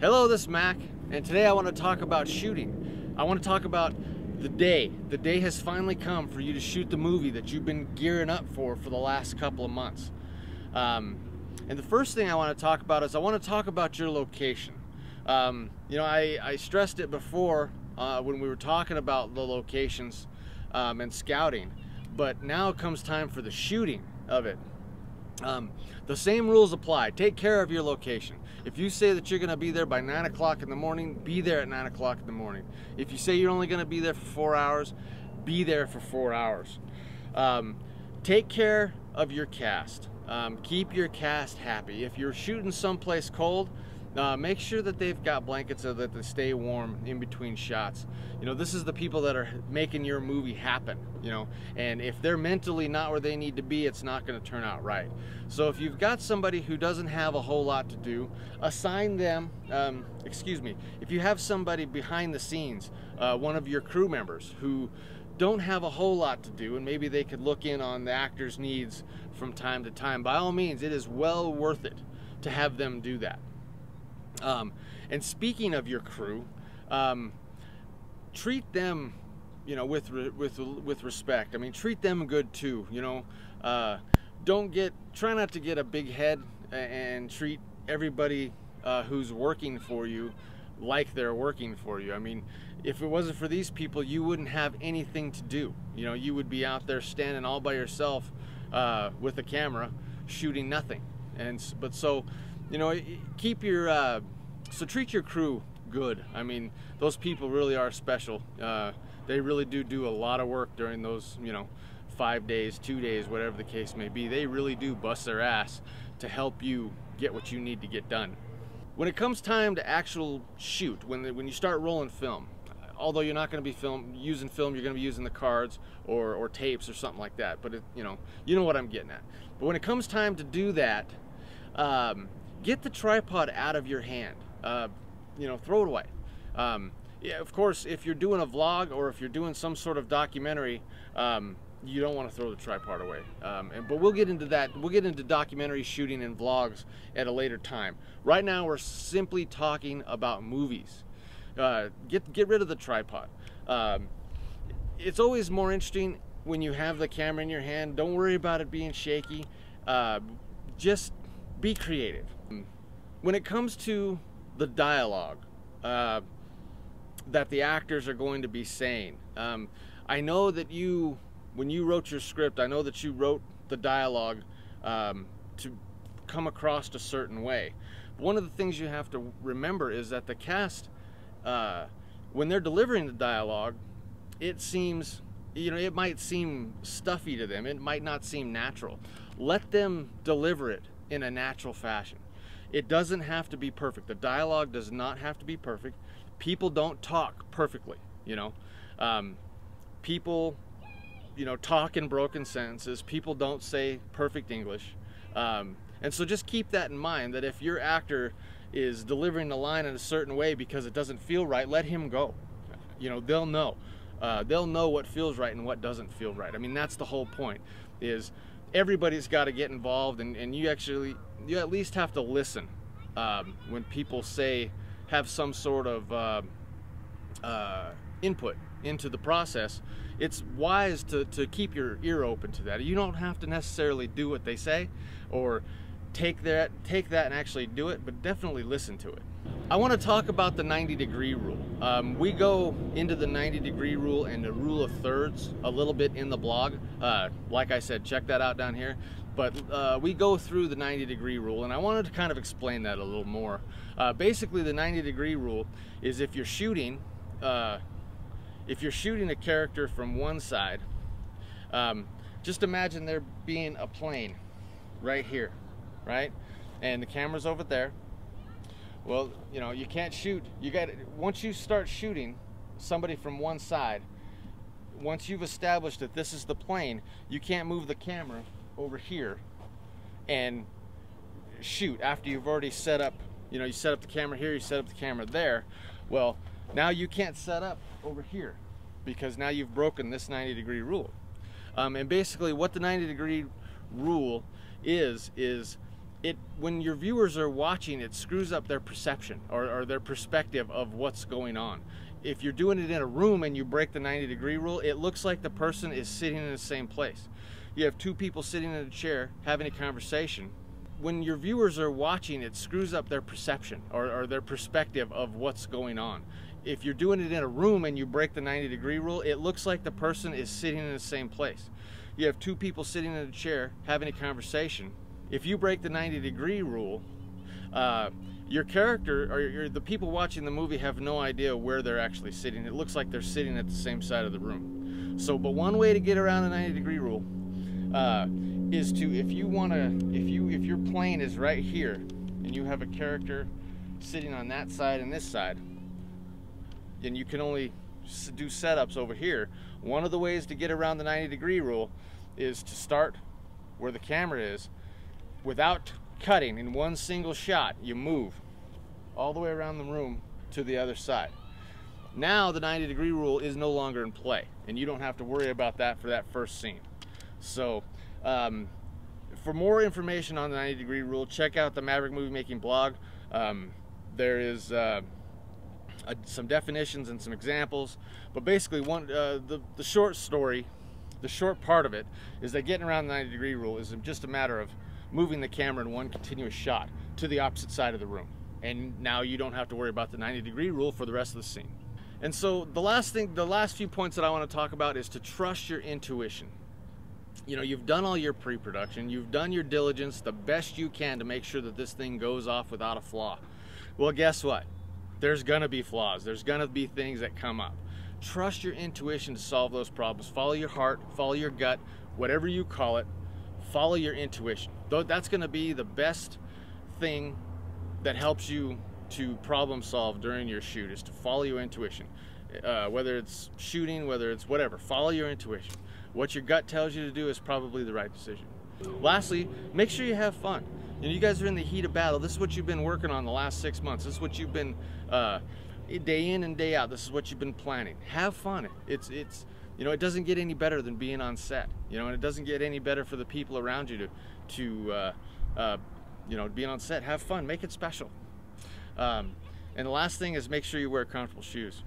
Hello, this is Mac, and today I want to talk about shooting. I want to talk about the day. The day has finally come for you to shoot the movie that you've been gearing up for the last couple of months. And the first thing I want to talk about is I want to talk about your location. You know, I stressed it before when we were talking about the locations and scouting, but now it comes time for the shooting of it. The same rules apply. Take care of your location. If you say that you're going to be there by 9 o'clock in the morning, be there at 9 o'clock in the morning. If you say you're only going to be there for 4 hours, be there for 4 hours. Take care of your cast. Keep your cast happy. If you're shooting someplace cold, make sure that they've got blankets so that they stay warm in between shots. You know, this is the people that are making your movie happen, you know, and if they're mentally not where they need to be, it's not going to turn out right. So if you've got somebody who doesn't have a whole lot to do, assign them, if you have somebody behind the scenes, one of your crew members who don't have a whole lot to do, and maybe they could look in on the actor's needs from time to time, by all means, it is well worth it to have them do that. And speaking of your crew, treat them, you know, with respect. I mean, treat them good too. You know, try not to get a big head and treat everybody who's working for you like they're working for you. I mean, if it wasn't for these people, you wouldn't have anything to do. You know, you would be out there standing all by yourself with a camera, shooting nothing. But so, you know, keep your so treat your crew good. I mean, those people really are special. They really do a lot of work during those, you know, 5 days, 2 days, whatever the case may be. They really do bust their ass to help you get what you need to get done. When it comes time to actual shoot, when you start rolling film, although you're not going to be using film, you're going to be using the cards or tapes or something like that. But you know what I'm getting at. But when it comes time to do that, get the tripod out of your hand. You know, throw it away. Yeah, of course, if you're doing a vlog or if you're doing some sort of documentary, you don't want to throw the tripod away. But we'll get into that. We'll get into documentary shooting and vlogs at a later time. Right now, we're simply talking about movies. Get rid of the tripod. It's always more interesting when you have the camera in your hand. Don't worry about it being shaky. Just be creative. When it comes to the dialogue that the actors are going to be saying, I know that when you wrote your script, I know that you wrote the dialogue to come across a certain way. One of the things you have to remember is that the cast, when they're delivering the dialogue, it seems, you know, it might seem stuffy to them. It might not seem natural. Let them deliver it in a natural fashion. It doesn't have to be perfect. The dialogue does not have to be perfect. People don't talk perfectly, you know. People, you know, talk in broken sentences. People don't say perfect English. And so just keep that in mind, that if your actor is delivering the line in a certain way because it doesn't feel right, let him go. You know, they'll know. They'll know what feels right and what doesn't feel right. I mean, that's the whole point, is everybody's got to get involved, and you at least have to listen when people have some sort of input into the process. It's wise to keep your ear open to that. You don't have to necessarily do what they say or take that and actually do it, but definitely listen to it. I want to talk about the 90-degree rule. We go into the 90-degree rule and the rule of thirds a little bit in the blog. Like I said, check that out down here. But we go through the 90-degree rule, and I wanted to kind of explain that a little more. Basically, the 90-degree rule is if you're shooting a character from one side, just imagine there being a plane right here, right? And the camera's over there. Well, you know, you can't shoot. Once you start shooting somebody from one side, once you've established that this is the plane, you can't move the camera over here and shoot after you've already set up, you know, you set up the camera here, you set up the camera there. Well, now you can't set up over here because now you've broken this 90-degree rule. And basically what the 90-degree rule is when your viewers are watching, it screws up their perception or their perspective of what's going on. If you're doing it in a room and you break the 90-degree rule, it looks like the person is sitting in the same place. You have two people sitting in a chair having a conversation. When your viewers are watching, it screws up their perception or their perspective of what's going on. If you're doing it in a room and you break the 90-degree rule, it looks like the person is sitting in the same place. You have two people sitting in a chair having a conversation. If you break the 90-degree rule, your character or the people watching the movie have no idea where they're actually sitting. It looks like they're sitting at the same side of the room. So, but one way to get around the 90-degree rule is to, if your plane is right here and you have a character sitting on that side and this side, and you can only do setups over here, one of the ways to get around the 90-degree rule is to start where the camera is. Without cutting in one single shot, you move all the way around the room to the other side. Now the 90-degree rule is no longer in play, and you don't have to worry about that for that first scene. So for more information on the 90-degree rule, check out the Maverick Movie Making blog. There is some definitions and some examples, but basically the short story, the short part of it, is that getting around the 90-degree rule is just a matter of moving the camera in one continuous shot to the opposite side of the room, and now you don't have to worry about the 90-degree rule for the rest of the scene. And so the last few points that I want to talk about is to trust your intuition. You know, you've done all your pre-production, you've done your diligence the best you can to make sure that this thing goes off without a flaw. Well, guess what? There's gonna be flaws. There's gonna be things that come up. Trust your intuition to solve those problems. Follow your heart, follow your gut, whatever you call it, follow your intuition. That's gonna be the best thing that helps you to problem solve during your shoot, is to follow your intuition. Whether it's shooting, whether it's whatever, follow your intuition. What your gut tells you to do is probably the right decision. Lastly, make sure you have fun. You know, you guys are in the heat of battle. This is what you've been working on the last 6 months. This is what you've been day in and day out. This is what you've been planning. Have fun. It's you know, it doesn't get any better than being on set. You know, and it doesn't get any better for the people around you to you know, being on set. Have fun. Make it special. And the last thing is make sure you wear comfortable shoes.